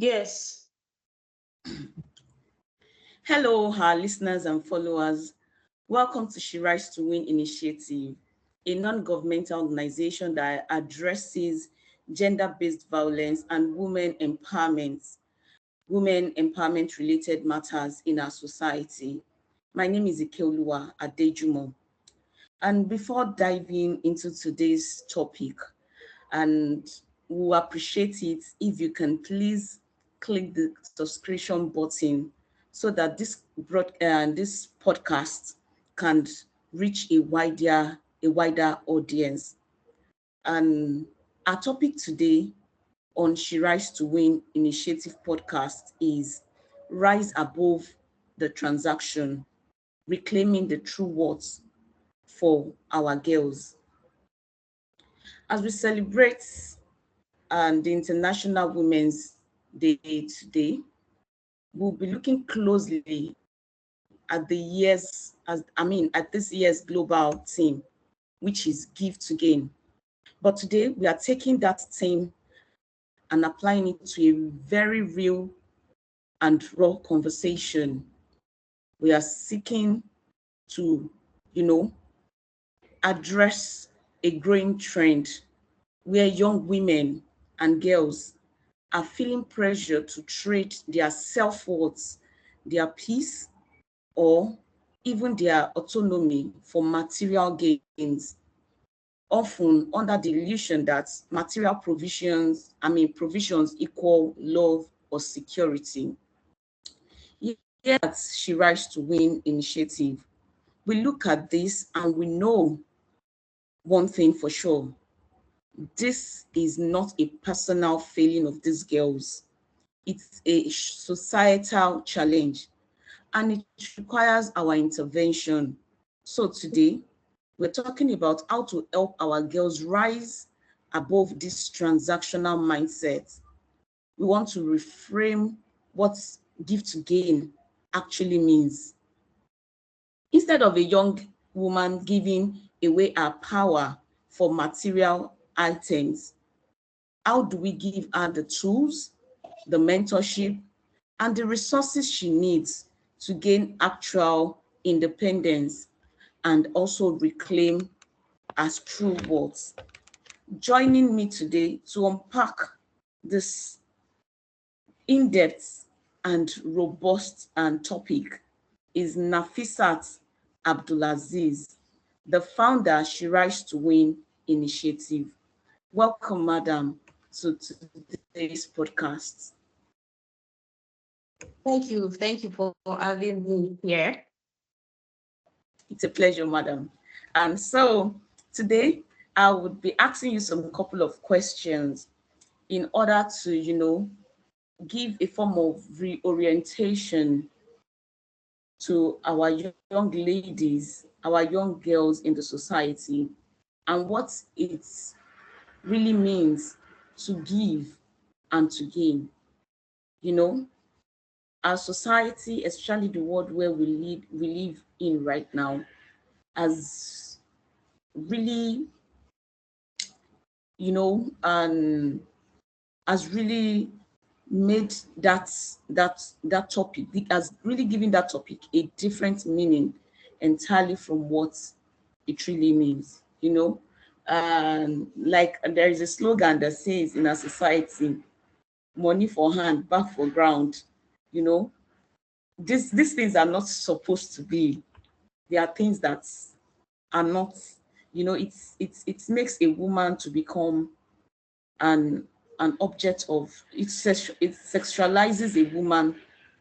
Yes. Hello, our listeners and followers. Welcome to She Rise to Win Initiative, a non-governmental organization that addresses gender-based violence and women empowerment related matters in our society. My name is Ikeoluwa Adejumo. And before diving into today's topic, and we'll appreciate it if you can please click the subscription button so that this podcast can reach a wider audience. And our topic today on She Rise to Win Initiative podcast is Rise Above the Transaction, Reclaiming the True Worth for Our Girls. As we celebrate the International Women's Day today, we'll be looking closely at this year's global theme, which is Give to Gain. But today we are taking that theme and applying it to a very real and raw conversation. We are seeking to, you know, address a growing trend where young women and girls are feeling pressure to trade their self-worth, their peace, or even their autonomy for material gains, often under the illusion that material provisions equal love or security. Yet, She Rise to Win initiative. We look at this and we know one thing for sure. This is not a personal failing of these girls. It's a societal challenge and it requires our intervention. So today, we're talking about how to help our girls rise above this transactional mindset. We want to reframe what give to gain actually means. Instead of a young woman giving away her power for material items, how do we give her the tools, the mentorship, and the resources she needs to gain actual independence and also reclaim as true words? Joining me today to unpack this in-depth and robust topic is Nafisat Abdulaziz, the founder She Rise to Win initiative. Welcome, madam, to today's podcast. Thank you. Thank you for having me here. It's a pleasure, madam. And so today I would be asking you some couple of questions in order to, give a form of reorientation to our young ladies, our young girls in the society, and what it really means to give and to gain. You know, our society, especially the world where we live in right now, has really, has really made that topic, has really given that topic a different meaning entirely from what it really means. And like there is a slogan that says in our society, money for hand, back for ground. you know these things are not supposed to be. They are things that are not. It makes a woman to become an an object of it sexualizes a woman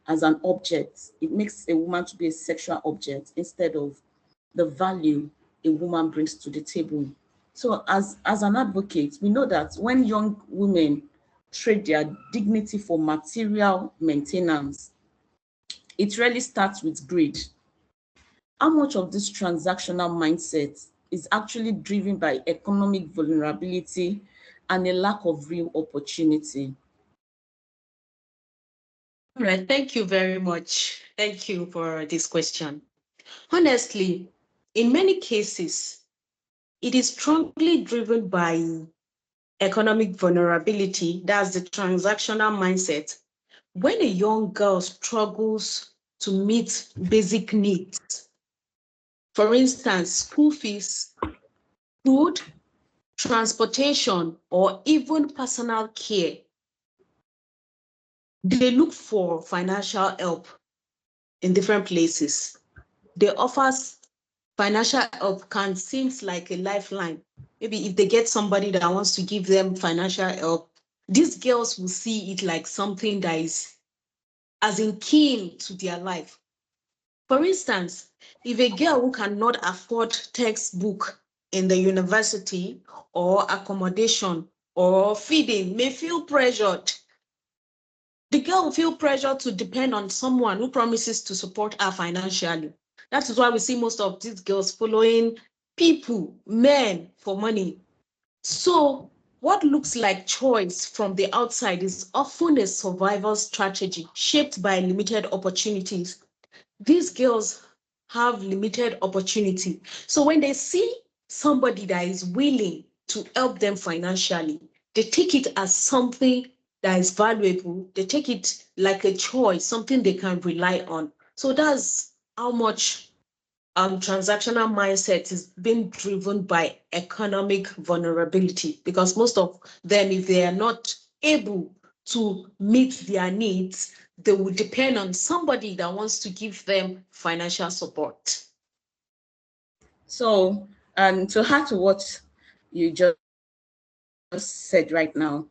as an object. It makes a woman to be a sexual object instead of the value a woman brings to the table. So as an advocate, we know that when young women trade their dignity for material maintenance, it really starts with greed. How much of this transactional mindset is actually driven by economic vulnerability and a lack of real opportunity? All right. Thank you very much. Thank you for this question. Honestly, in many cases, it is strongly driven by economic vulnerability. That's the transactional mindset. when a young girl struggles to meet basic needs, for instance, school fees, food, transportation, or even personal care, they look for financial help in different places. They offer financial help can seem like a lifeline. Maybe if they get somebody that wants to give them financial help, these girls will see it like something that is as in keen to their life. For instance, if a girl who cannot afford textbook in the university or accommodation or feeding may feel pressured, the girl will feel pressure to depend on someone who promises to support her financially. That is why we see most of these girls following people, men, for money. So, what looks like choice from the outside is often a survival strategy shaped by limited opportunities. These girls have limited opportunity. So, when they see somebody that is willing to help them financially, they take it as something that is valuable. They take it like a choice, something they can rely on. So that's how much transactional mindset is being driven by economic vulnerability, because most of them, if they are not able to meet their needs, they will depend on somebody that wants to give them financial support. So, and to add to what you just said right now,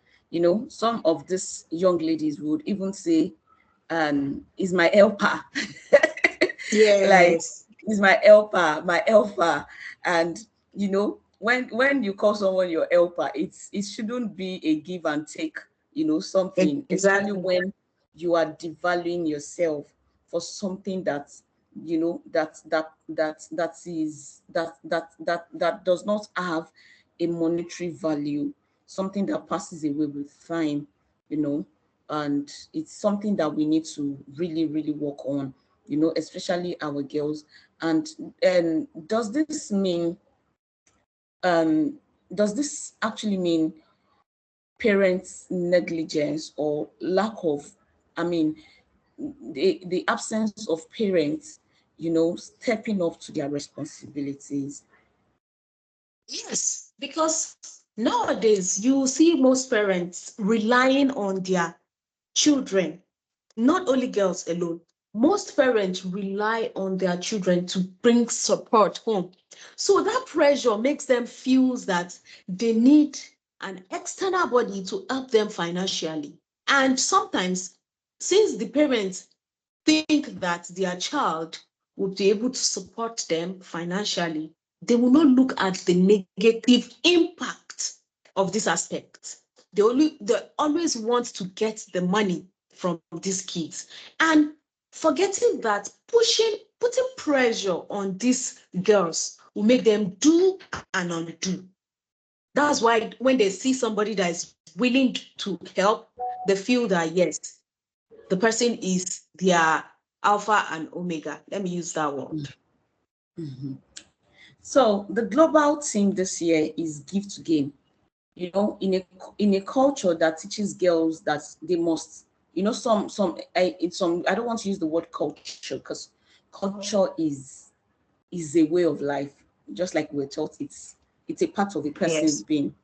some of these young ladies would even say, is my helper. Like, Yes. is my helper, my helper. And when you call someone your helper, it shouldn't be a give and take, something, especially Exactly. when you are devaluing yourself for something that that does not have a monetary value, something that passes away with time, you know and it's something that we need to really really work on, especially our girls. And does this mean does this actually mean parents negligence or lack of, I mean, the absence of parents, stepping up to their responsibilities? Yes, because nowadays you see most parents relying on their children, not only girls alone. Most parents rely on their children to bring support home. So that pressure makes them feel that they need an external body to help them financially. And sometimes, since the parents think that their child would be able to support them financially, they will not look at the negative impact of this aspect. They always want to get the money from these kids, and forgetting that putting pressure on these girls will make them do and undo. That's why when they see somebody that is willing to help, they feel that yes, the person is their alpha and omega. Let me use that word. Mhm. So the global theme this year is give to gain. In a culture that teaches girls that they must, some I don't want to use the word culture, because culture is a way of life, just like we're taught it's a part of a person's Yes. being.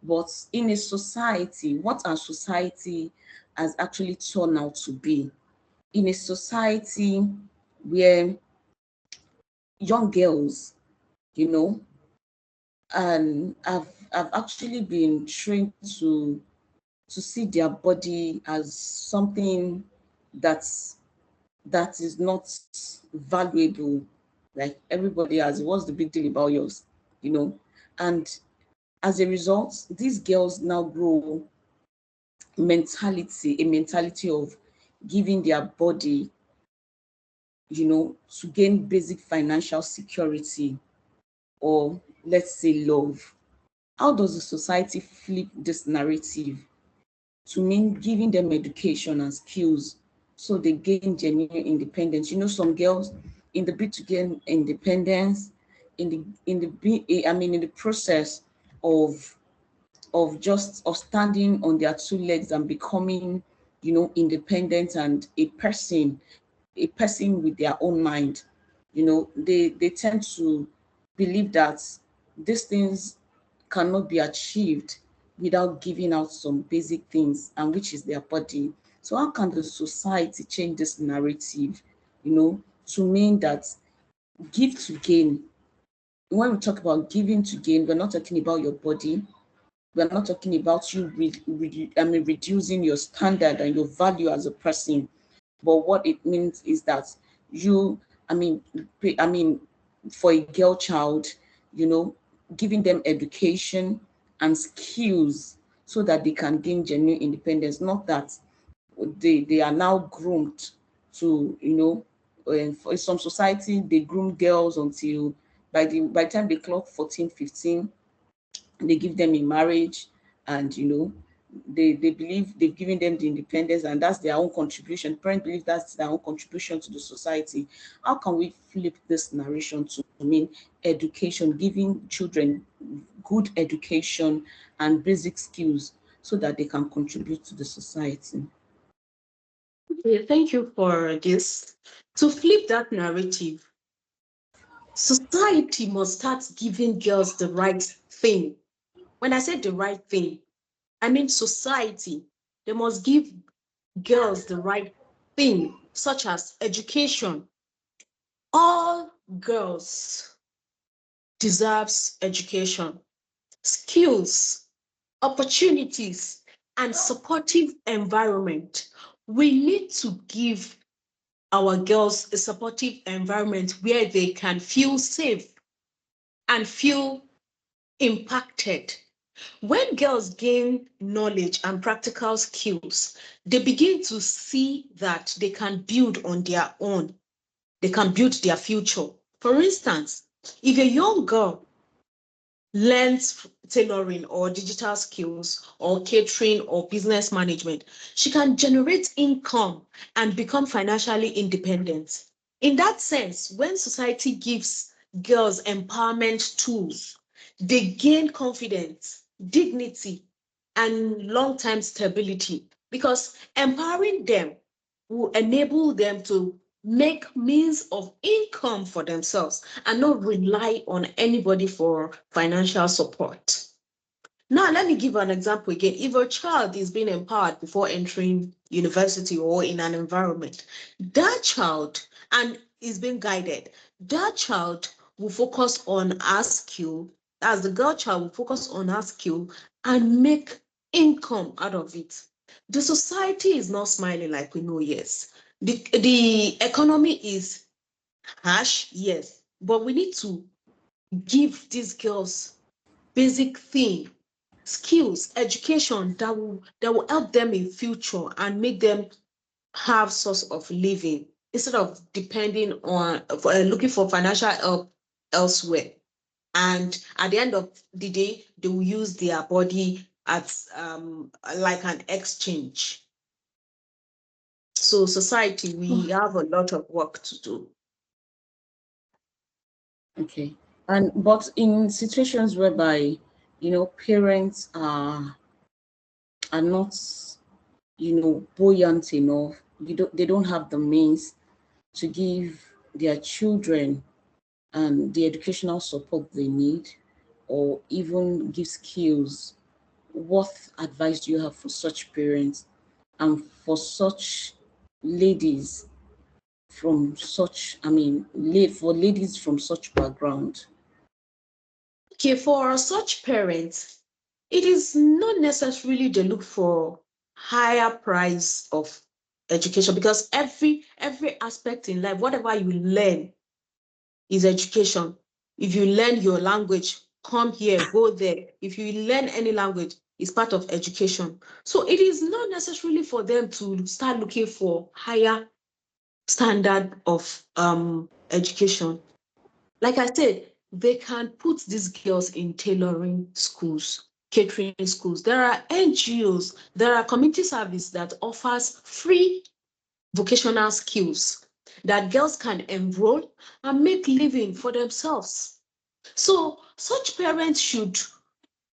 But in a society, what our society has actually turned out to be, in a society where young girls, you know, and I've actually been trained to see their body as something that's that is not valuable. Like everybody has, what's the big deal about yours? You know, and as a result, these girls now grow a mentality of giving their body, to gain basic financial security, or let's say love. How does the society flip this narrative to mean giving them education and skills so they gain genuine independence? Some girls, in the bid to gain independence, in the process of standing on their two legs and becoming independent and a person with their own mind. They tend to believe that these things cannot be achieved without giving out some basic things, and which is their body. So how can the society change this narrative, to mean that give to gain? When we talk about giving to gain, we're not talking about your body. We're not talking about you reducing your standard and your value as a person. But what it means is that you, I mean, for a girl child, giving them education and skills so that they can gain genuine independence, not that they are now groomed to, for some society, they groom girls until by the time they clock 14, 15, they give them in marriage, and they believe they've given them the independence, and that's their own contribution. Parents believe that's their own contribution to the society. How can we flip this narration to mean education, giving children good education and basic skills so that they can contribute to the society? Okay, thank you for this. To flip that narrative, society must start giving girls the right thing. When I say the right thing, I mean society. They must give girls the right thing, such as education. All girls deserves education, skills, opportunities, and supportive environment. We need to give our girls a supportive environment where they can feel safe and feel impacted. When girls gain knowledge and practical skills, they begin to see that they can build on their own. They can build their future. For instance, if a young girl learns tailoring or digital skills or catering or business management, she can generate income and become financially independent. In that sense, when society gives girls empowerment tools, they gain confidence, dignity, and long-term stability, because empowering them will enable them to make means of income for themselves and not rely on anybody for financial support. Now, let me give an example again. If a child is being empowered before entering university or in an environment, that child, and is being guided, that child will focus on her skill, as the girl child will focus on her skill and make income out of it. The society is not smiling like we know, yes. The economy is harsh, yes, but we need to give these girls basic thing, skills, education that will help them in future and make them have source of living instead of depending on looking for financial help elsewhere. And at the end of the day, they will use their body as like an exchange. So society, we have a lot of work to do. Okay. But in situations whereby, parents are not, buoyant enough, they don't have the means to give their children and the educational support they need, or even give skills, what advice do you have for such parents and for such ladies from such, for ladies from such background? Okay, for such parents, it is not necessarily they look for higher price of education, because every aspect in life, whatever you learn is education. If you learn your language, come here, go there. If you learn any language, it's part of education. So it is not necessarily for them to start looking for higher standard of education. Like I said, they can put these girls in tailoring schools, catering schools. There are NGOs, there are community service that offers free vocational skills that girls can enroll and make living for themselves. So such parents should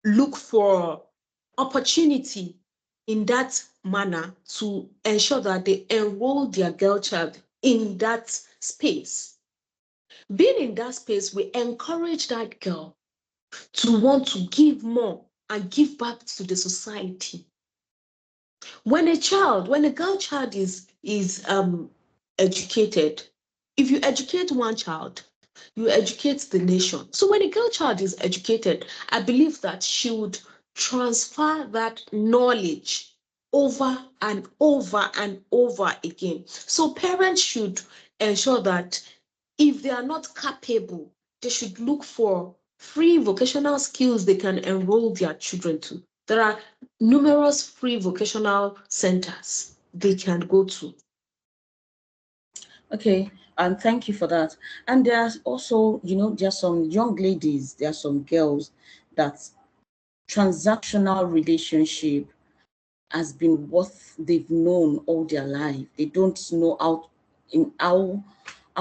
look for opportunity in that manner to ensure that they enroll their girl child in that space. Being in that space, we encourage that girl to want to give more and give back to the society. When a girl child is educated, if you educate one child, you educate the nation. So when a girl child is educated, I believe that she would transfer that knowledge over and over and over again. So parents should ensure that if they are not capable, they should look for free vocational skills they can enroll their children to. There are numerous free vocational centers they can go to. Okay, and thank you for that. And there's also, there are some young ladies, there are some girls that transactional relationship has been what they've known all their life. They don't know how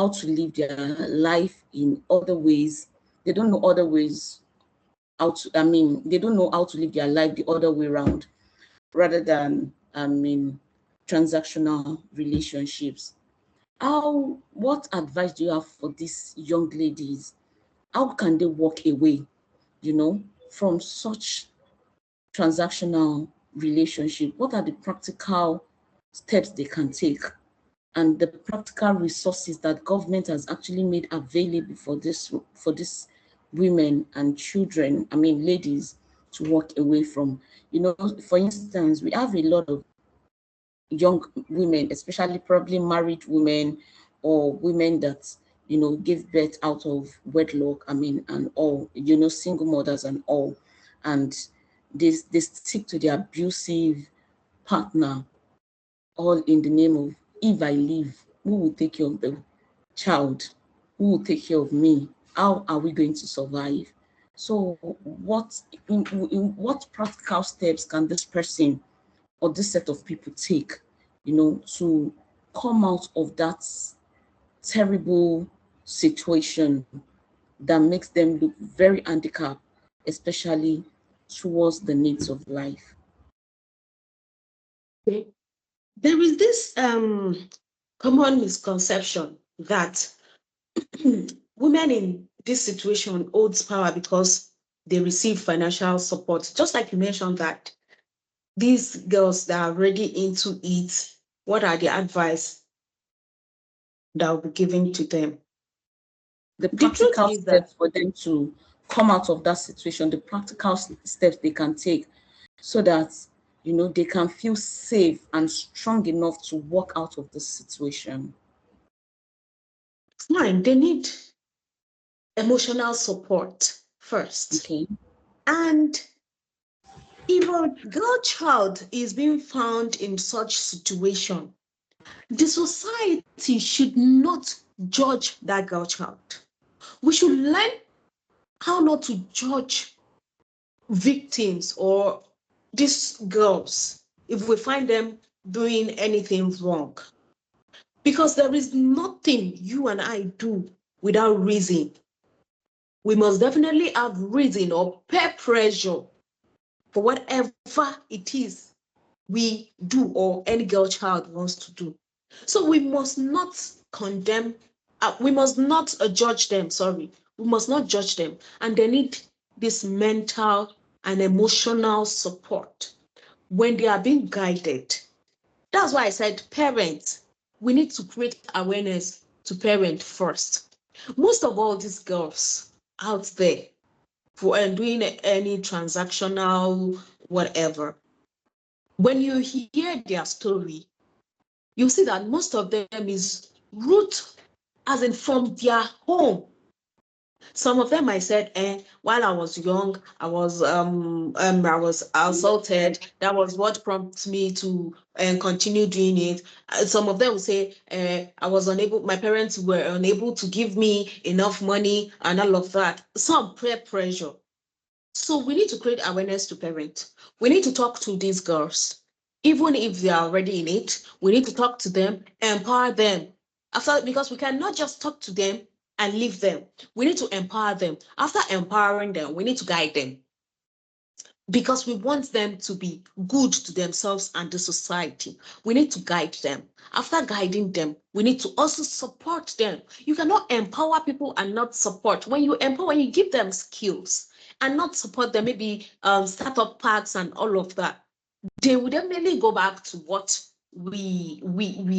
to live their life in other ways. They don't know other ways they don't know how to live their life the other way around, rather than transactional relationships. What advice do you have for these young ladies? How can they walk away, from such transactional relationship? What are the practical steps they can take, and the practical resources that government has actually made available for this women and children, ladies, to walk away from? For instance, we have a lot of young women, especially probably married women or women that give birth out of wedlock, and all, single mothers and all, and they stick to their abusive partner, all in the name of, if I leave, who will take care of the child? Who will take care of me? How are we going to survive? So in what practical steps can this person or this set of people take, to come out of that terrible situation that makes them look very handicapped, especially towards the needs of life? Okay. There is this common misconception that women in this situation holds power because they receive financial support. Just like you mentioned that these girls that are already into it, what are the advice that will be given to them? The The truth practical is that steps for them to come out of that situation, the practical steps they can take so that they can feel safe and strong enough to walk out of this situation. fine, they need emotional support first. Okay. And if a girl child is being found in such situation, the society should not judge that girl child. We should learn how not to judge victims or these girls if we find them doing anything wrong. Because there is nothing you and I do without reason. We must definitely have reason or peer pressure for whatever it is we do or any girl child wants to do. So we must not condemn, we must not judge them, sorry. We must not judge them. And they need this mental and emotional support when they are being guided. That's why I said parents, we need to create awareness to parent first. Most of all these girls out there for doing any transactional whatever, when you hear their story, you see that most of them is root as in from their home. Some of them I said, while I was young, I was assaulted. That was what prompted me to continue doing it. Some of them will say, I was unable, my parents were unable to give me enough money and all of that. Some peer pressure. So we need to create awareness to parents. We need to talk to these girls. Even if they are already in it, we need to talk to them, empower them. Because we cannot just talk to them and leave them. We need to empower them. After empowering them, we need to guide them. because we want them to be good to themselves and the society. We need to guide them. After guiding them, we need to also support them. You cannot empower people and not support. When you empower, when you give them skills and not support them, maybe startup parks and all of that, they will definitely go back to what we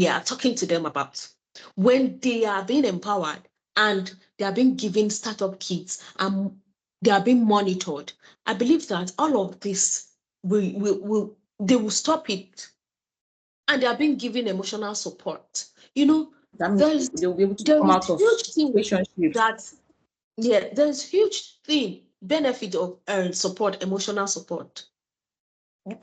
are talking to them about. When they are being empowered and they are being given startup kits and they are being monitored, I believe that all of this they will stop it, and they are being given emotional support. You know, That means there's they'll be able to there come is out of huge thing relationships. that yeah, there's huge thing benefit of support, emotional support.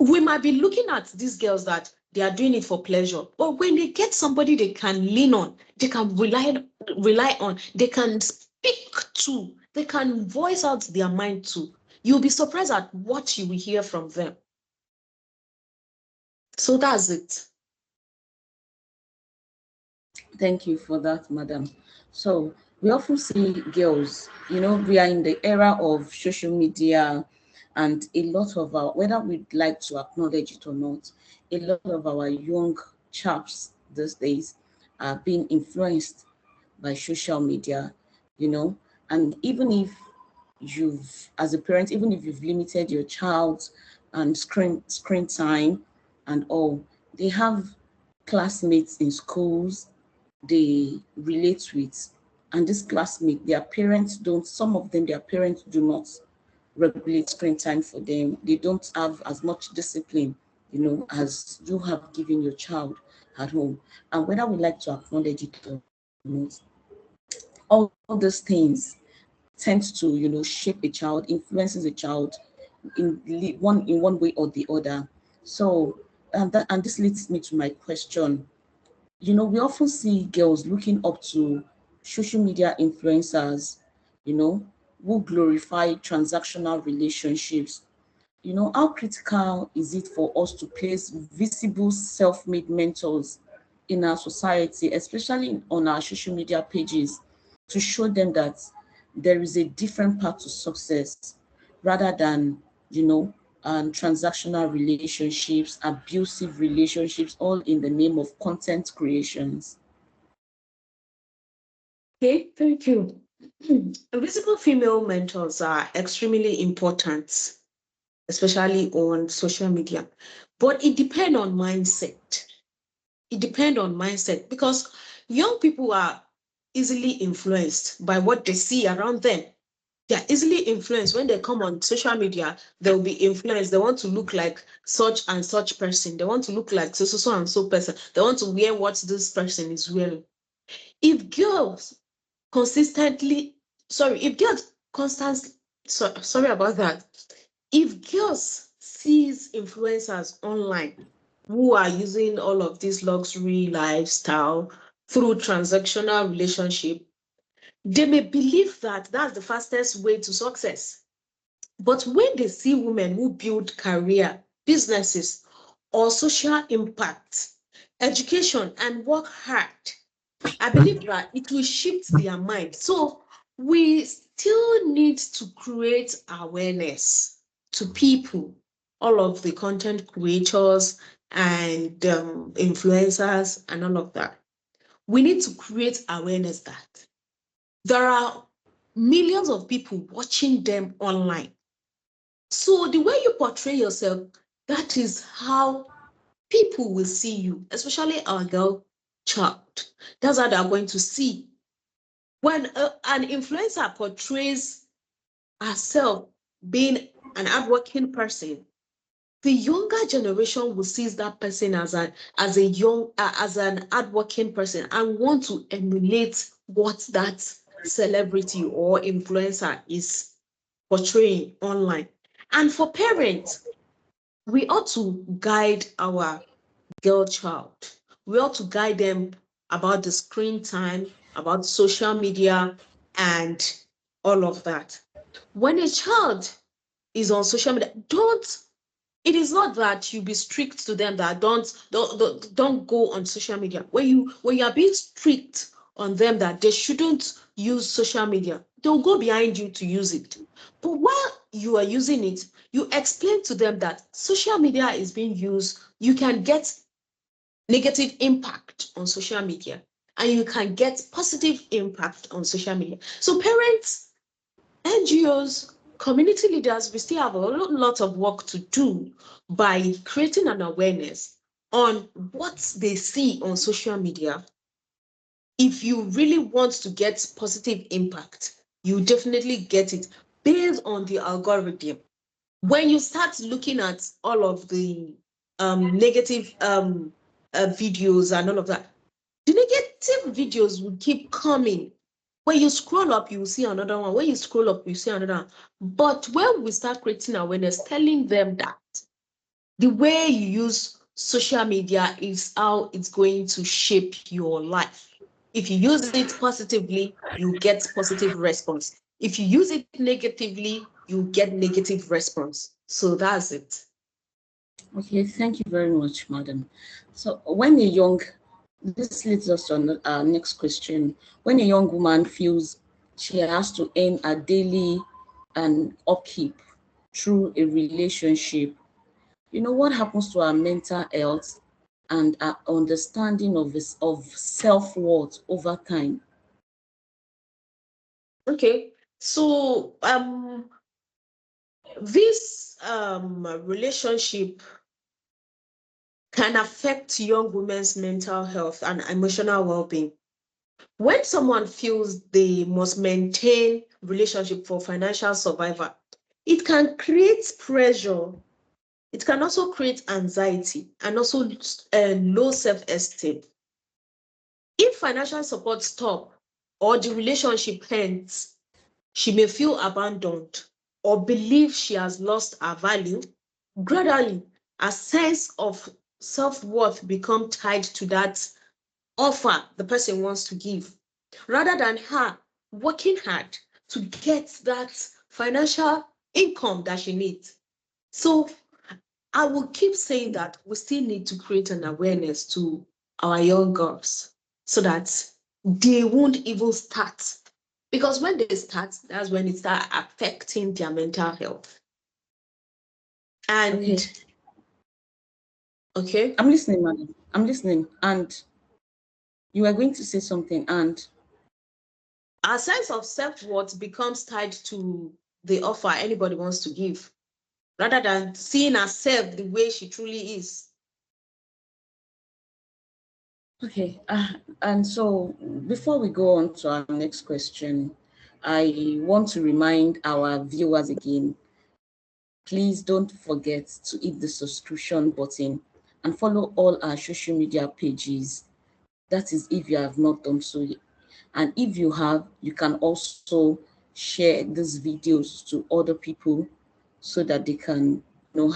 We might be looking at these girls that they are doing it for pleasure, but when they get somebody they can lean on, they can rely on, they can speak to, they can voice out their mind to, you'll be surprised at what you will hear from them. So that's it. Thank you for that, madam. So we often see girls, we are in the era of social media, and a lot of our, whether we'd like to acknowledge it or not, a lot of our young chaps these days are being influenced by social media, and even if as a parent, even if you've limited your child and screen time and all, they have classmates in schools they relate with. And this classmate, their parents don't, some of them, their parents do not regulate screen time for them. They don't have as much discipline, as you have given your child at home. And whether we like to acknowledge it or not, all those things tend to, shape a child, influences a child in one way or the other. So, and this leads me to my question. We often see girls looking up to social media influencers, who glorify transactional relationships. How critical is it for us to place visible self-made mentors in our society, especially on our social media pages, to show them that there is a different path to success rather than, transactional relationships, abusive relationships, all in the name of content creations? Okay, thank you. Visible female mentors are extremely important, especially on social media, but it depends on mindset. It depends on mindset because young people are easily influenced by what they see around them. They're easily influenced when they come on social media. They'll be influenced. They want to look like such and such person. They want to look like so and so person. They want to wear what this person is wearing. If girls consistently, sorry, if girls constantly, sorry about that. If girls sees influencers online who are using all of this luxury lifestyle through transactional relationship, they may believe that that's the fastest way to success. But when they see women who build career, businesses, or social impact, education, and work hard, I believe that it will shift their mind. So we still need to create awareness to people, all of the content creators and influencers and all of that. We need to create awareness that there are millions of people watching them online. So the way you portray yourself, that is how people will see you, especially our girl child. That's how they're going to see. When an influencer portrays herself being an hardworking person, the younger generation will see that person as an hardworking person and want to emulate what that celebrity or influencer is portraying online. And for parents, we ought to guide our girl child. We ought to guide them about the screen time, about social media, and all of that. When a child is on social media, it is not that you be strict to them that don't go on social media. When you are being strict on them that they shouldn't use social media, they'll go behind you to use it. But while you are using it, you explain to them that social media is being used. You can get negative impact on social media and you can get positive impact on social media. So parents, NGOs, community leaders, we still have a lot of work to do by creating an awareness on what they see on social media. If you really want to get positive impact, you definitely get it based on the algorithm. When you start looking at all of the negative videos and all of that, the negative videos will keep coming. When you scroll up, you will see another one. When you scroll up, you see another one. But when we start creating awareness, telling them that the way you use social media is how it's going to shape your life. If you use it positively, you get positive response. If you use it negatively, you get negative response. So that's it. Okay, thank you very much, madam. So when a young, this leads us to our next question. When a young woman feels she has to earn a daily and upkeep through a relationship, you know, what happens to our mental health and our understanding of self-worth over time? Okay, so this relationship can affect young women's mental health and emotional well-being. When someone feels they must maintain relationship for financial survival, it can create pressure. It can also create anxiety and also low self-esteem. If financial support stop or the relationship ends, she may feel abandoned or believe she has lost her value. Gradually, a sense of self-worth become tied to that offer the person wants to give, rather than her working hard to get that financial income that she needs. So I will keep saying that we still need to create an awareness to our young girls so that they won't even start. Because when they start, that's when it starts affecting their mental health. And okay. I'm listening, madam. I'm listening. And you are going to say something, and Our sense of self-worth becomes tied to the offer anybody wants to give, rather than seeing herself the way she truly is. okay. And so before we go on to our next question, I want to remind our viewers again, please don't forget to hit the subscription button and follow all our social media pages. That is if you have not done so yet. And if you have, you can also share these videos to other people so that they can,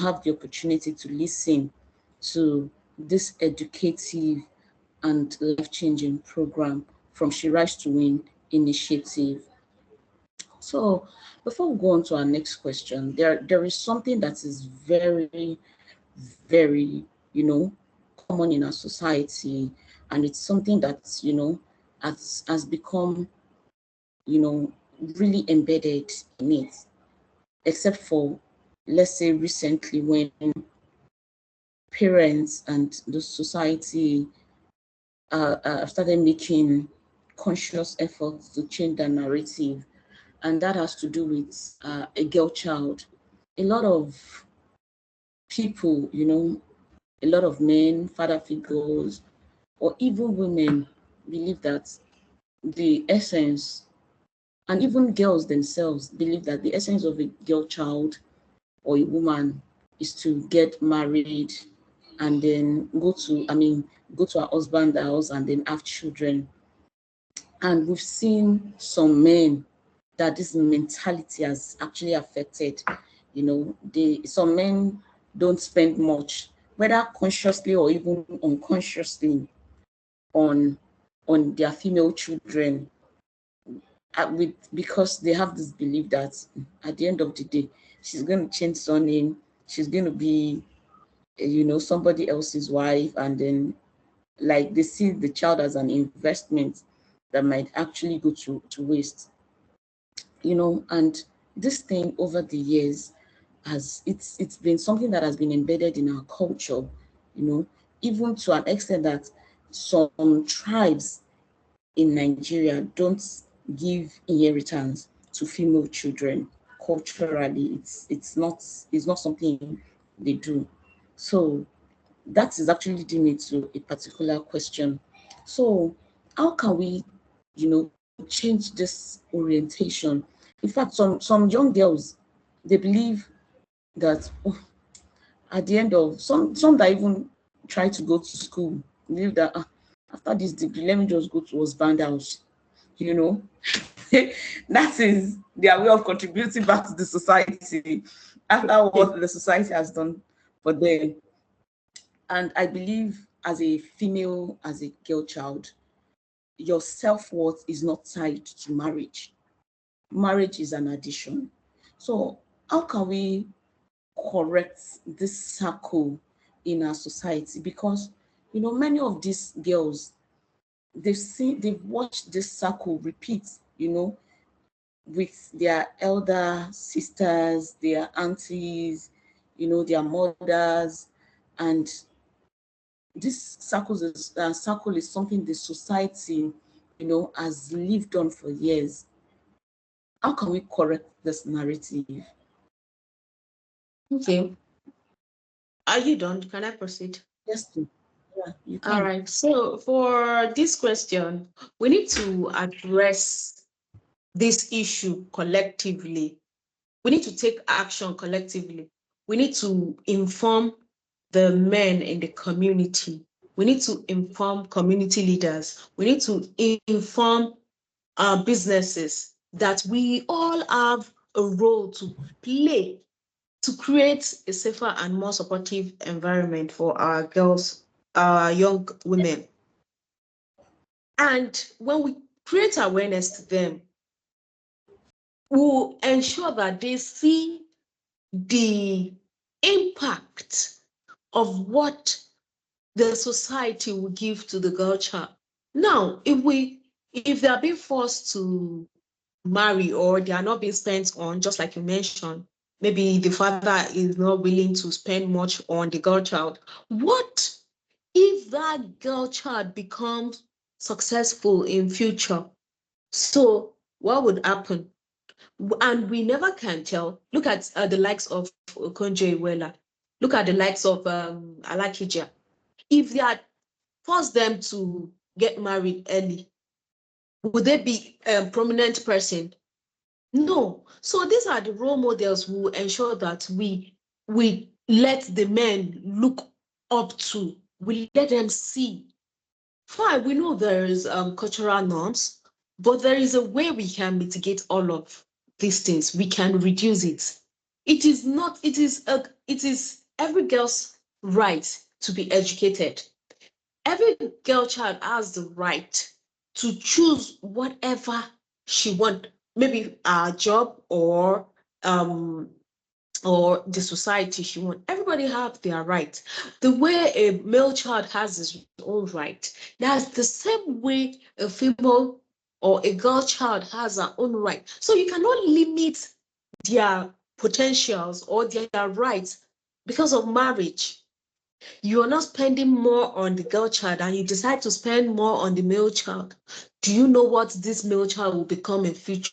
have the opportunity to listen to this educative and life-changing program from She Rise to Win initiative. So before we go on to our next question, there is something that is very, very, common in our society, and it's something that, has become, really embedded in it, except for, let's say, recently when parents and the society started making conscious efforts to change the narrative, and that has to do with a girl child. A lot of people, a lot of men, father figures, or even women believe that the essence, and even girls themselves believe that the essence of a girl child or a woman is to get married and then go to her husband's house and then have children. And we've seen some men that this mentality has actually affected. Some men don't spend much, whether consciously or even unconsciously, on their female children, because they have this belief that at the end of the day, she's going to change surname, she's going to be, somebody else's wife, and then like they see the child as an investment that might actually go to waste. And this thing over the years it's been something that has been embedded in our culture, even to an extent that some tribes in Nigeria don't give inheritance to female children. Culturally, it's not something they do. So that is actually leading me to a particular question. So how can we, change this orientation? In fact, some young girls, they believe that at the end of some that even try to go to school, believe that after this degree, let me just go to husband house, you know. That is their way of contributing back to the society after what the society has done for them. And I believe as a female, as a girl child, your self-worth is not tied to marriage. Marriage is an addition. So how can we correct this circle in our society? Because many of these girls, they've watched this circle repeat, with their elder sisters, their aunties, their mothers, and this circle is something the society, has lived on for years. How can we correct this narrative? Okay. Are you done? Can I proceed? Yes, yeah, you All can. right. So for this question, we need to address this issue collectively. We need to take action collectively. We need to inform the men in the community. We need to inform community leaders. We need to inform our businesses that we all have a role to play to create a safer and more supportive environment for our girls, our young women. And when we create awareness to them, we'll ensure that they see the impact of what the society will give to the girl child. Now, if they are being forced to marry or they are not being spent on, just like you mentioned, maybe the father is not willing to spend much on the girl child. What if that girl child becomes successful in future? So what would happen? And we never can tell. Look at the likes of Okonjo Iweala. Look at the likes of Alakija. If they had forced them to get married early, would they be a prominent person? No. So these are the role models who ensure that we let the men look up to, we let them see. Fine, we know there is cultural norms, but there is a way we can mitigate all of these things. We can reduce it. It is not, it is every girl's right to be educated. Every girl child has the right to choose whatever she wants, maybe a job um or the society she wants. Everybody have their right. The way a male child has his own right, that's the same way a female or a girl child has her own right. So you cannot limit their potentials or their rights because of marriage. You are not spending more on the girl child and you decide to spend more on the male child. Do you know what this male child will become in future?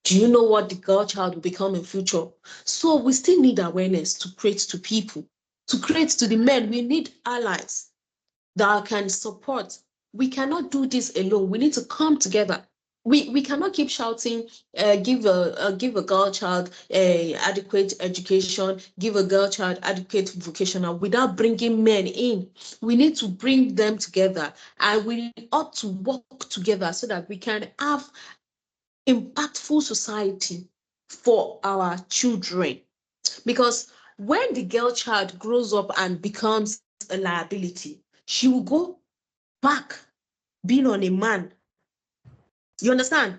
Do you know what the girl child will become in future? So we still need awareness to create to people, to create to the men. We need allies that can support. We cannot do this alone. We need to come together. We cannot keep shouting, give a girl child adequate education, give a girl child adequate vocational without bringing men in. We need to bring them together and we ought to work together so that we can have impactful society for our children. Because when the girl child grows up and becomes a liability, she will go back being on a man. You understand?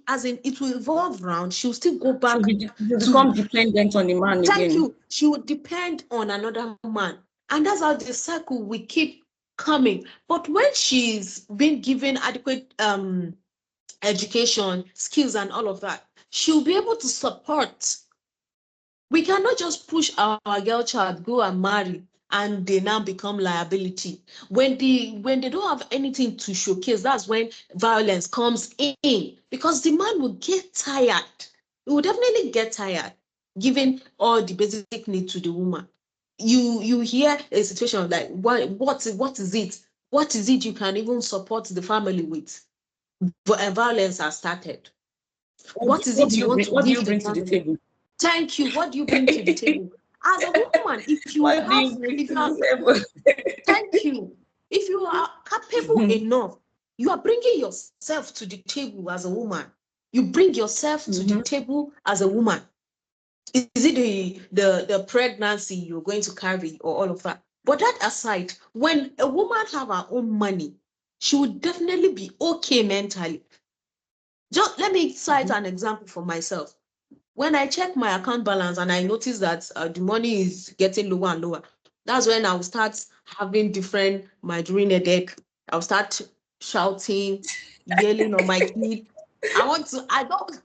As in, it will evolve around. She'll still go back You to, become dependent on the man thank again. you. She will depend on another man. And that's how the cycle will keep coming. But when she's been given adequate education, skills, and all of that, she'll be able to support. We cannot just push our girl child go and marry and they now become liability. When they don't have anything to showcase, that's when violence comes in, because the man will get tired. He will definitely get tired, giving all the basic need to the woman. You hear a situation like what is it? What is it you can even support the family with? Violence has started. What is it you want to What do give you to the bring to the family? table? Thank you. What do you bring to the table? As a woman, if you What do have, you bring if to you are, the table? thank you. If you are capable enough, you are bringing yourself to the table as a woman. You bring yourself to the table as a woman. Is it the pregnancy you're going to carry or all of that? But that aside, when a woman have her own money, she would definitely be okay mentally. Just let me cite an example for myself. When I check my account balance and I notice that the money is getting lower and lower, that's when I'll start having different migraine headache. I'll start shouting, yelling on my kid. I don't,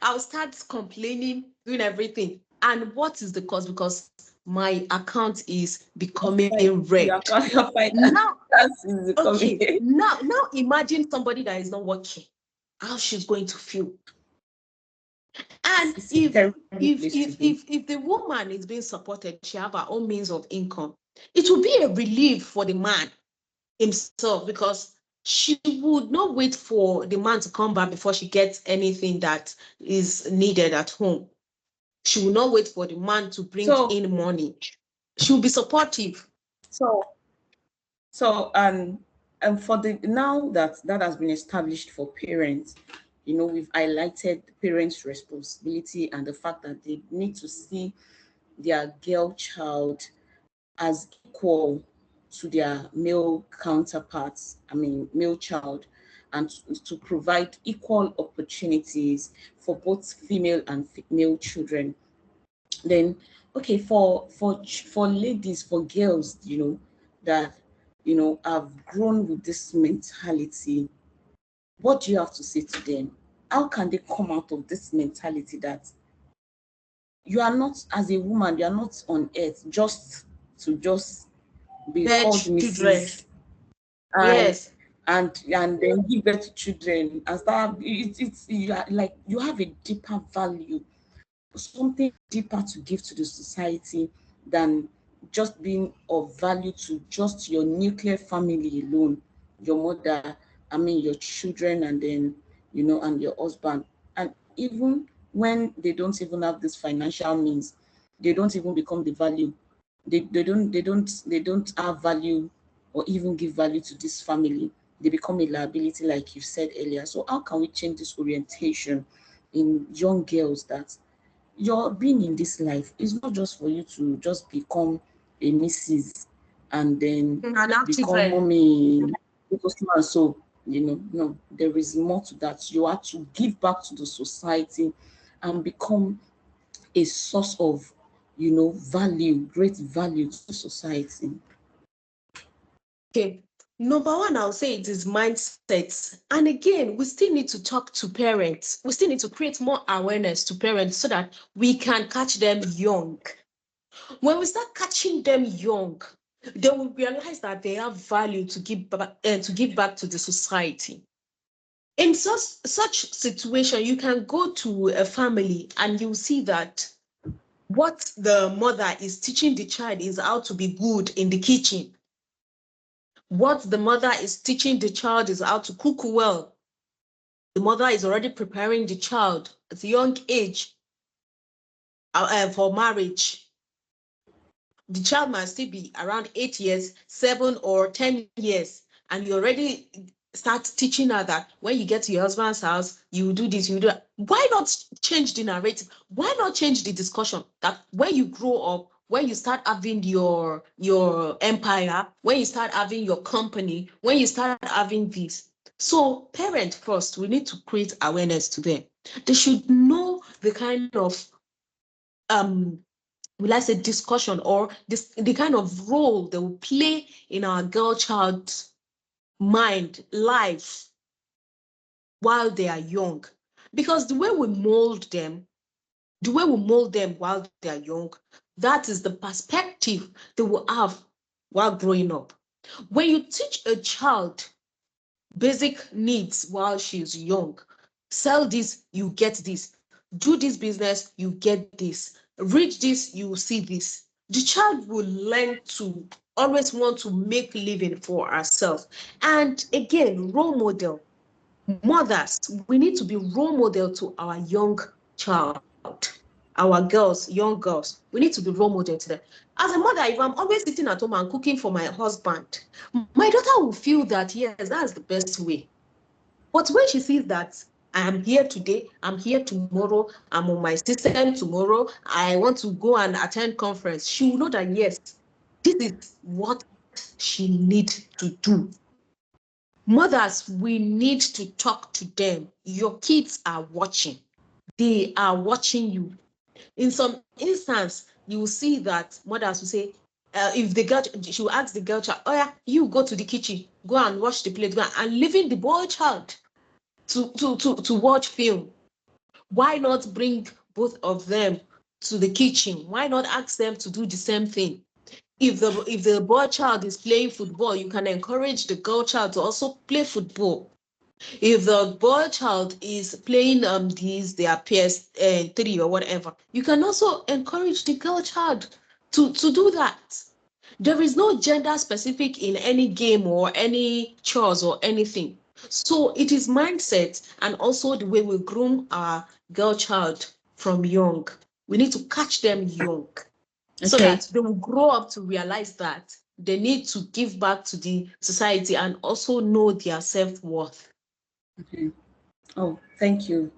I'll start complaining, doing everything. And what is the cause? Because my account is becoming Your red. account, your Now, finance is coming. okay, now imagine somebody that is not working, how she's going to feel. And It's a terrible place to be. if the woman is being supported, she have her own means of income, it will be a relief for the man himself, because she would not wait for the man to come back before she gets anything that is needed at home. She will not wait for the man to bring in money. She will be supportive. So and for the now that has been established for parents, we've highlighted parents' responsibility and the fact that they need to see their girl child as equal to their male counterparts, male child, and to provide equal opportunities for both female and male children. Then, okay, for ladies, for girls, that have grown with this mentality, what do you have to say to them? How can they come out of this mentality that you are not, as a woman, you are not on earth just to be called Children. Mrs. and Yes. and then give birth to children and start like you have a deeper value, something deeper to give to the society than just being of value to just your nuclear family alone, your mother, your children, and then and your husband. And even when they don't even have this financial means, they don't even become the value. They don't have value or even give value to this family. They become a liability, like you said earlier. So how can we change this orientation in young girls, that your being in this life is not just for you to just become a Mrs. and then become Children. mommy, so no, there is more to that. You have to give back to the society and become a source of value, great value to the society. Okay. Number one, I'll say it is mindset. And again, we still need to talk to parents. We still need to create more awareness to parents so that we can catch them young. When we start catching them young, they will realize that they have value to give back to the society. In such situation, you can go to a family and you see that what the mother is teaching the child is how to be good in the kitchen. What the mother is teaching the child is how to cook well. The mother is already preparing the child at a young age for marriage. The child might still be around 8 years, 7 or 10 years, and you already start teaching her that when you get to your husband's house, you do this, you do that. Why not change the narrative? Why not change the discussion that when you grow up, when you start having your empire, when you start having your company, when you start having this? So parents first, we need to create awareness to them. They should know the kind of will I say discussion or the kind of role they will play in our girl child's mind, life. while they are young. Because the way we mold them while they are young, that is the perspective they will have while growing up. When you teach a child basic needs while she's young, sell this, you get this, do this business, you get this, read this, you see this, the child will learn to always want to make living for herself. And again, role model. Mothers, we need to be role model to our young child, our girls, young girls. We need to be role model to them. As a mother, if I'm always sitting at home and cooking for my husband, my daughter will feel that, yes, that's the best way. But when she sees that I am here today, I'm here tomorrow, I'm on my system tomorrow, I want to go and attend conference, she will know that, yes, this is what she needs to do. Mothers, we need to talk to them. Your kids are watching. They are watching you. In some instance, you will see that mothers will say, if the girl, she will ask the girl child, oh yeah, you go to the kitchen, go and wash the plate, and leaving the boy child to watch film. Why not bring both of them to the kitchen? Why not ask them to do the same thing? If the boy child is playing football, you can encourage the girl child to also play football. If the boy child is playing their PS3 or whatever, you can also encourage the girl child to do that. There is no gender specific in any game or any chores or anything. So it is mindset and also the way we groom our girl child from young. We need to catch them young so that they will grow up to realize that they need to give back to the society and also know their self-worth. Okay. Oh, thank you.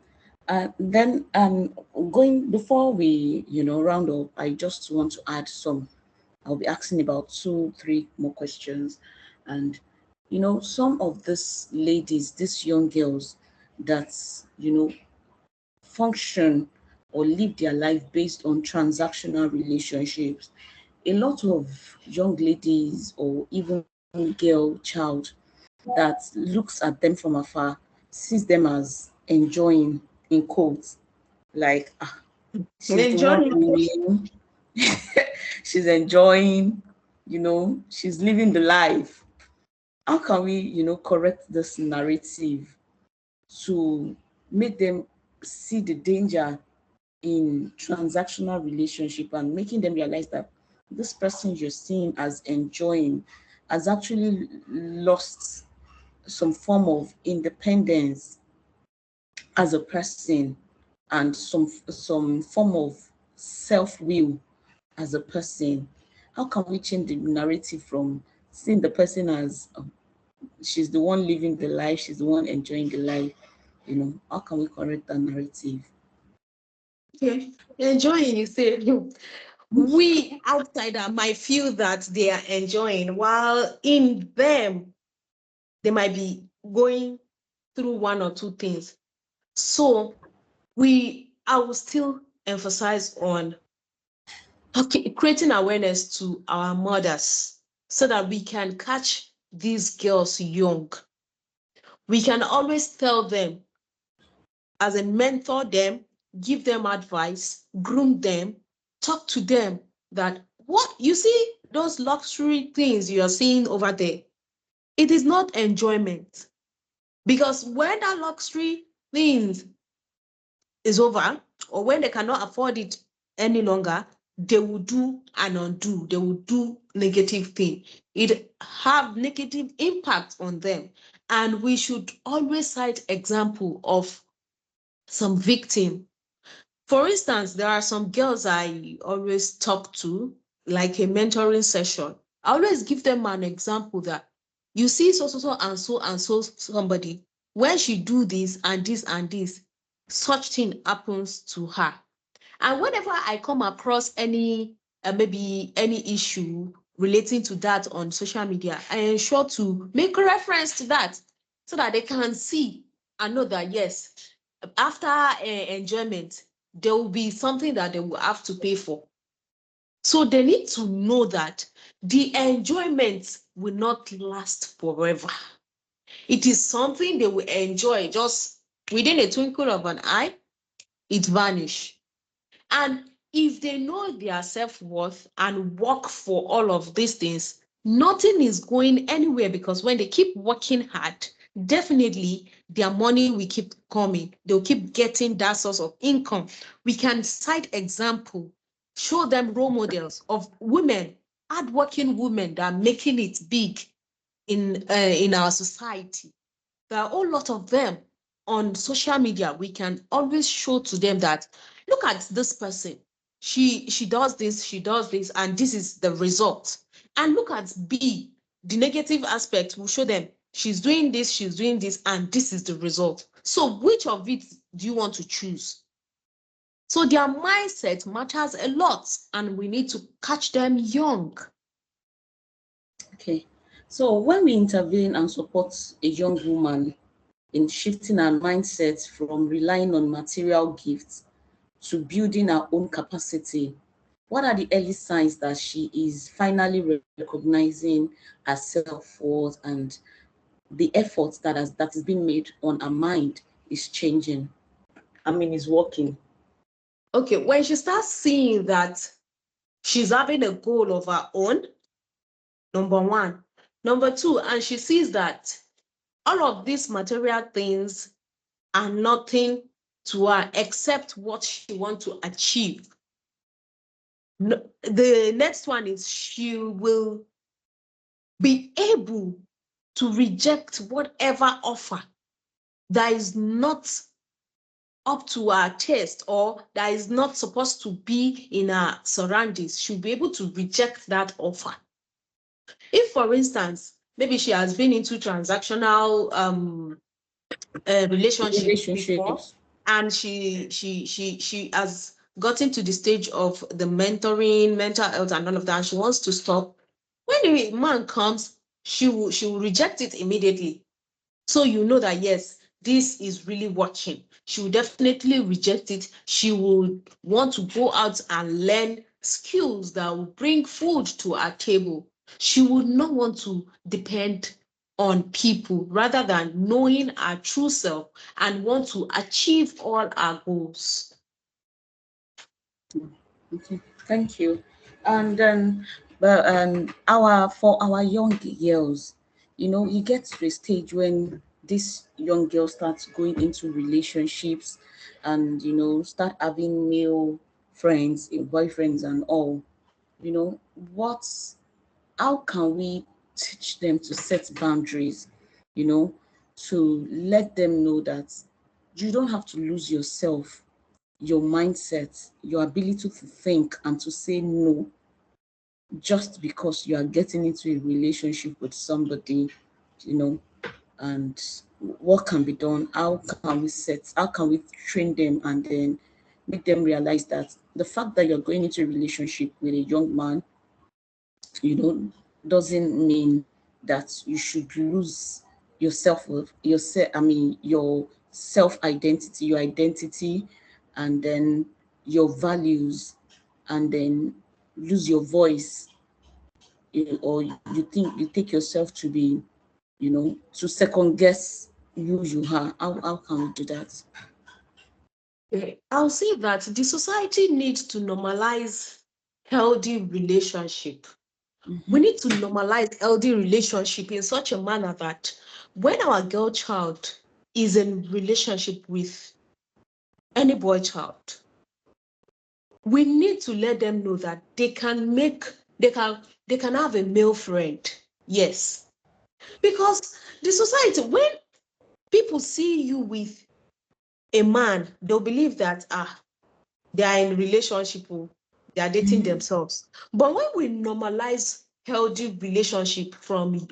Then going before we round up, I just want to add some. I'll be asking about 2-3 more questions, and some of these ladies, these young girls that function or live their life based on transactional relationships. A lot of young ladies or even girl child that looks at them from afar sees them as enjoying, in quotes, like she's the one winning. She's enjoying, she's living the life. How can we correct this narrative to make them see the danger in transactional relationship and making them realize that this person you're seeing as enjoying has actually lost some form of independence as a person and some form of self-will as a person? How can we change the narrative from seeing the person as she's the one living the life, she's the one enjoying the life? How can we correct that narrative? Okay. Enjoying, you say, we outsider might feel that they are enjoying, while in them, they might be going through one or two things. So I will still emphasize on creating awareness to our mothers so that we can catch these girls young. We can always tell them, as a mentor them, give them advice, groom them, talk to them that what you see, those luxury things you are seeing over there, it is not enjoyment. Because when that luxury things is over, or when they cannot afford it any longer, they will do and undo. They will do negative thing. It have negative impact on them. And we should always cite example of some victim. For instance, there are some girls I always talk to, like a mentoring session. I always give them an example that you see so somebody, when she do this and this and this, such thing happens to her. And whenever I come across any maybe any issue relating to that on social media, I ensure to make a reference to that so that they can see and know that yes, after enjoyment, there will be something that they will have to pay for. So they need to know that the enjoyment will not last forever. It is something they will enjoy just within a twinkle of an eye, it vanish. And if they know their self-worth and work for all of these things, nothing is going anywhere, because when they keep working hard, definitely their money will keep coming. They'll keep getting that source of income. We can cite example, show them role models of women, hardworking women that are making it big in our society. There are a whole lot of them on social media. We can always show to them that, look at this person. She does this, and this is the result. And look at B, the negative aspect. We'll show them she's doing this, and this is the result. So which of it do you want to choose? So their mindset matters a lot, and we need to catch them young. Okay. So when we intervene and support a young woman in shifting her mindset from relying on material gifts to building her own capacity, what are the early signs that she is finally recognizing her self-worth and the efforts that is being made on her mind is changing? Is working. Okay, when she starts seeing that she's having a goal of her own, number one. Number two, and she sees that all of these material things are nothing to her except what she wants to achieve. The next one is she will be able to reject whatever offer that is not up to her taste or that is not supposed to be in her surroundings. She'll be able to reject that offer. If, for instance, maybe she has been into transactional relationship before, and she has gotten to the stage of the mentoring, mental health, and all of that, and she wants to stop. When the man comes, she will reject it immediately. So you know that yes, this is really working. She will definitely reject it. She will want to go out and learn skills that will bring food to her table. She would not want to depend on people, rather than knowing her true self and want to achieve all our goals. Okay, thank you. And then, for our young girls, you get to a stage when this young girl starts going into relationships, and start having male friends, boyfriends, and all. What's how can we teach them to set boundaries? To let them know that you don't have to lose yourself, your mindset, your ability to think and to say no just because you are getting into a relationship with somebody, and what can be done, how can we train them and then make them realize that the fact that you're going into a relationship with a young man, doesn't mean that you should lose yourself with yourself. Your self identity, your identity, and then your values, and then lose your voice, or you think you take yourself to be, to second guess who you are. How can we do that? I'll say that the society needs to normalize healthy relationship. We need to normalize healthy relationship in such a manner that when our girl child is in relationship with any boy child, we need to let them know that they can have a male friend. Yes. Because the society, when people see you with a man, they'll believe that they are in relationship, they are dating themselves. But when we normalize healthy relationship from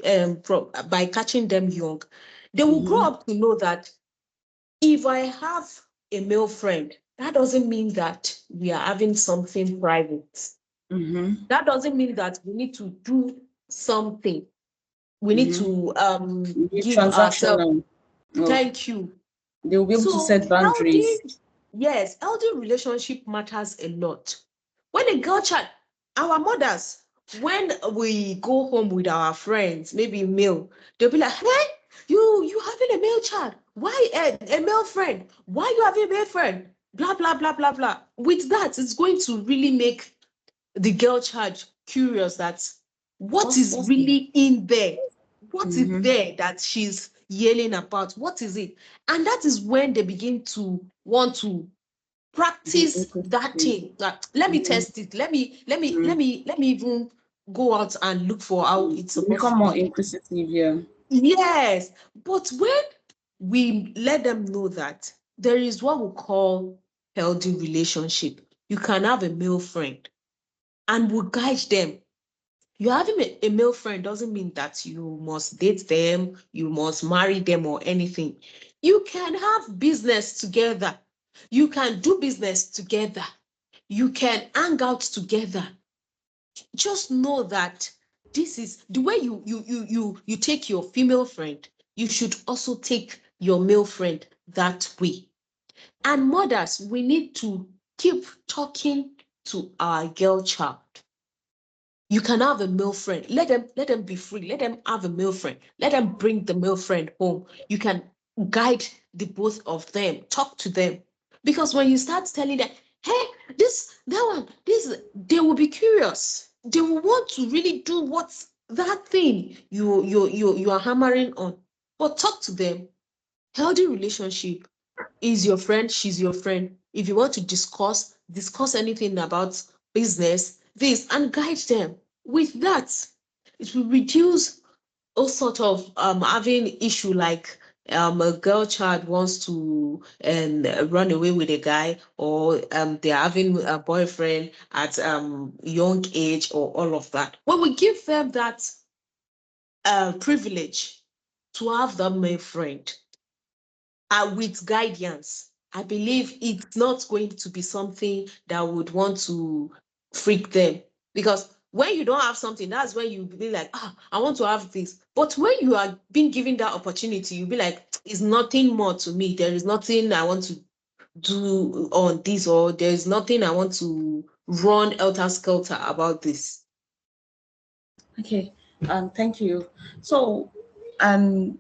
by catching them young, they will grow up to know that if I have a male friend, that doesn't mean that we are having something private. That doesn't mean that we need to do something. We need to give ourselves. Thank you. They will be able to set boundaries. Healthy relationship matters a lot. When a girl child, our mothers, when we go home with our friends, maybe male, they'll be like, hey, You having a male child? Why a male friend? Why you having a male friend? Blah blah blah blah blah. With that, it's going to really make the girl child curious that what is What's really in there? What is mm-hmm. there that she's yelling about? What is it? And that is when they begin to want to Be practice that interested. thing. That let me Mm-hmm. test it. Let me Mm-hmm. even go out and look for how it's supposed to Become more be. inquisitive, yeah. Yes, but when we let them know that there is what we call healthy relationship, you can have a male friend and we guide them. You having a male friend doesn't mean that you must date them, you must marry them or anything. You can have business together. You can do business together. You can hang out together. Just know that this is the way you take your female friend, you should also take your male friend that way. And mothers, we need to keep talking to our girl child. You can have a male friend. Let them be free. Let them have a male friend. Let them bring the male friend home. You can guide the both of them. Talk to them. Because when you start telling them, hey, this, that one, this, they will be curious. They will want to really do what's that thing you are hammering on. But talk to them. Healthy relationship is your friend, she's your friend. If you want to discuss anything about business, this, and guide them. With that, it will reduce all sort of having issue like a girl child wants to run away with a guy, or they're having a boyfriend at young age, or all of that. When we give them that privilege to have that male friend, with guidance, I believe it's not going to be something that would want to freak them. Because when you don't have something, that's when you be like, I want to have this. But when you are being given that opportunity, you'll be like, it's nothing more to me. There is nothing I want to do on this, or there's nothing I want to run elter skelter about this. Okay. Thank you. So, um,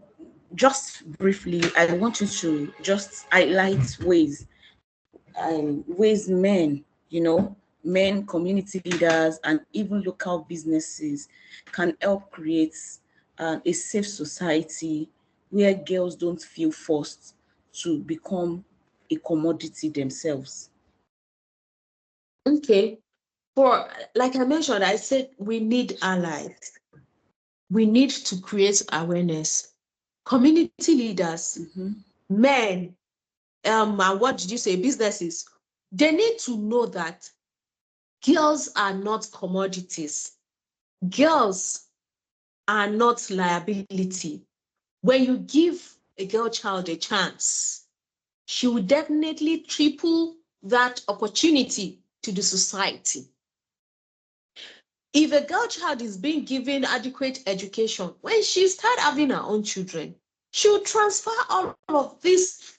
just briefly, I want you to just highlight ways men, men, community leaders, and even local businesses can help create a safe society where girls don't feel forced to become a commodity themselves. Okay. For like I mentioned, I said we need allies. We need to create awareness. Community leaders, Mm-hmm. men, and what did you say, businesses, they need to know that girls are not commodities. Girls are not liability. When you give a girl child a chance, she will definitely triple that opportunity to the society. If a girl child is being given adequate education, when she start having her own children, she will transfer all of this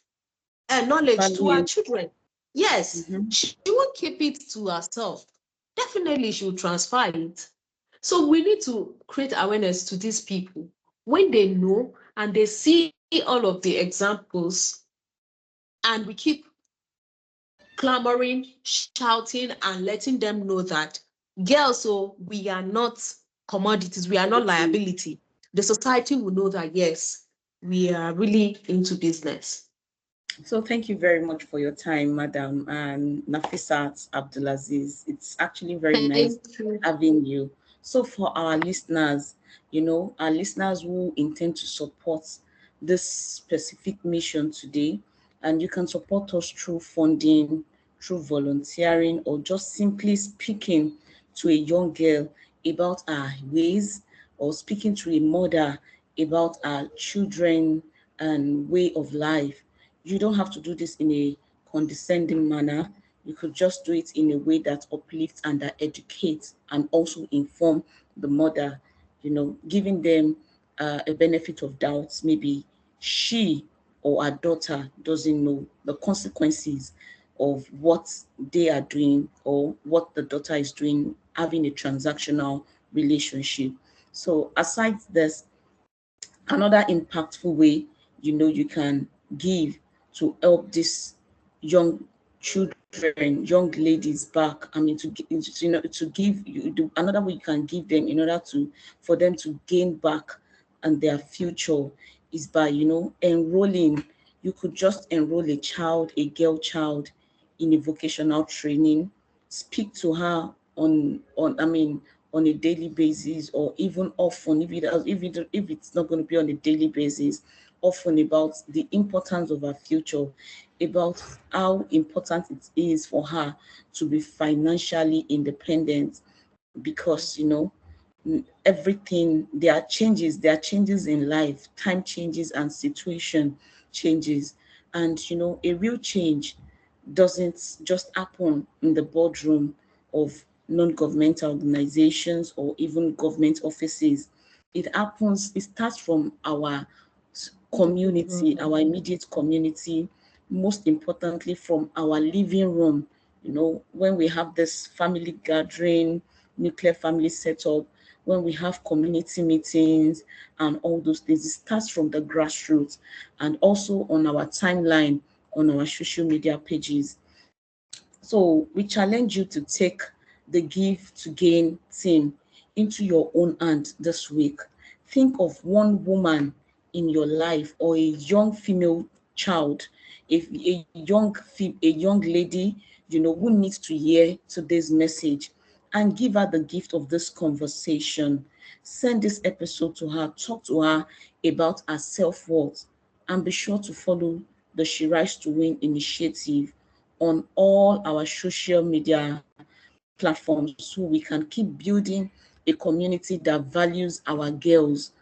knowledge to her Value. children. Yes, Mm-hmm. she won't keep it to herself. Definitely, she will transfer it. So we need to create awareness to these people. When they know and they see all of the examples, and we keep clamoring, shouting, and letting them know that girls, so we are not commodities, we are not liability. The society will know that yes, we are really into business. So thank you very much for your time, Madam and Nafisat Abdulaziz. It's actually very nice Thank you. having you. So for our listeners, our listeners who intend to support this specific mission today, and you can support us through funding, through volunteering, or just simply speaking to a young girl about our ways, or speaking to a mother about our children and way of life. You don't have to do this in a condescending manner. You could just do it in a way that uplifts and that educates and also inform the mother, giving them a benefit of doubt. Maybe she or her daughter doesn't know the consequences of what they are doing or what the daughter is doing, having a transactional relationship. So aside this, Another impactful way, you can give to help these young children, young ladies back. I mean, to give another way you can give them in order for them to gain back and their future is by, enrolling. You could just enroll a girl child in a vocational training, speak to her on a daily basis, or even often, if it's not going to be on a daily basis, often, about the importance of her future, about how important it is for her to be financially independent, because everything, there are changes in life, time changes and situation changes, and a real change doesn't just happen in the boardroom of non-governmental organizations or even government offices. It starts from our community, our immediate community, most importantly from our living room. When we have this family gathering, nuclear family setup, when we have community meetings and all those things, it starts from the grassroots, and also on our timeline, on our social media pages. So we challenge you to take the Give to Gain team into your own hand this week. Think of one woman in your life, or a young female child, if a young lady, who needs to hear today's message, and give her the gift of this conversation. Send this episode to her, talk to her about her self-worth, and be sure to follow the She Rise to Win initiative on all our social media platforms, so we can keep building a community that values our girls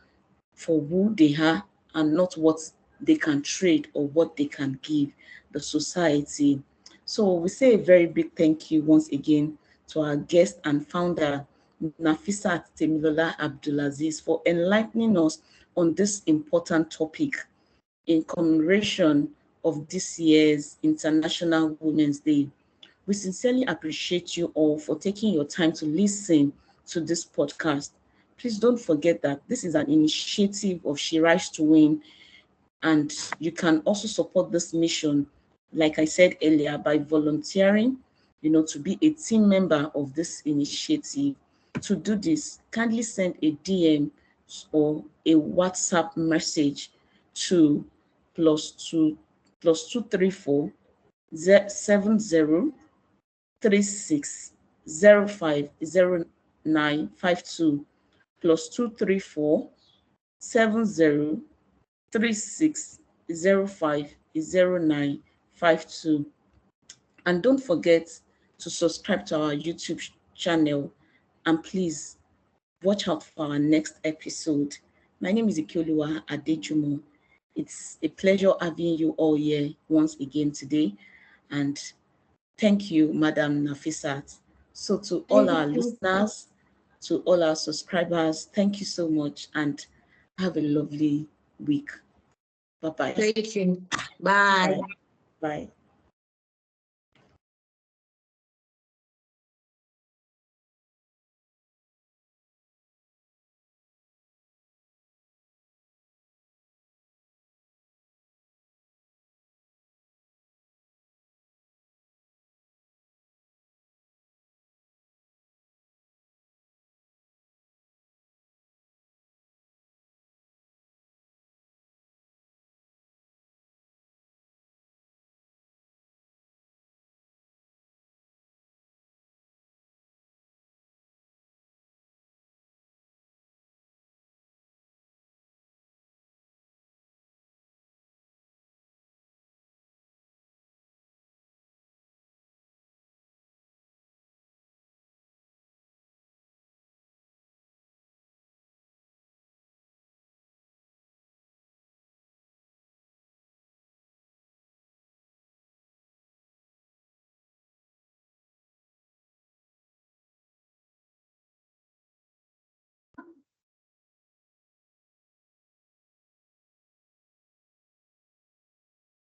for who they are, and not what they can trade or what they can give the society. So we say a very big thank you once again to our guest and founder, Nafisat Temilola Abdulaziz, for enlightening us on this important topic in commemoration of this year's International Women's Day. We sincerely appreciate you all for taking your time to listen to this podcast. Please don't forget that this is an initiative of She Rise to Win, and you can also support this mission, like I said earlier, by volunteering, to be a team member of this initiative. To do this, kindly send a DM or a WhatsApp message to +2 +234 70 36050952, +234 70 36050952. And don't forget to subscribe to our YouTube channel, and please watch out for our next episode. My name is Ikioluwa Adejumo. It's a pleasure having you all here once again today, and thank you, Madam Nafisat. So to all our listeners, to all our subscribers, thank you so much, and have a lovely week. Bye-bye. Thank you. Bye. Bye. Bye.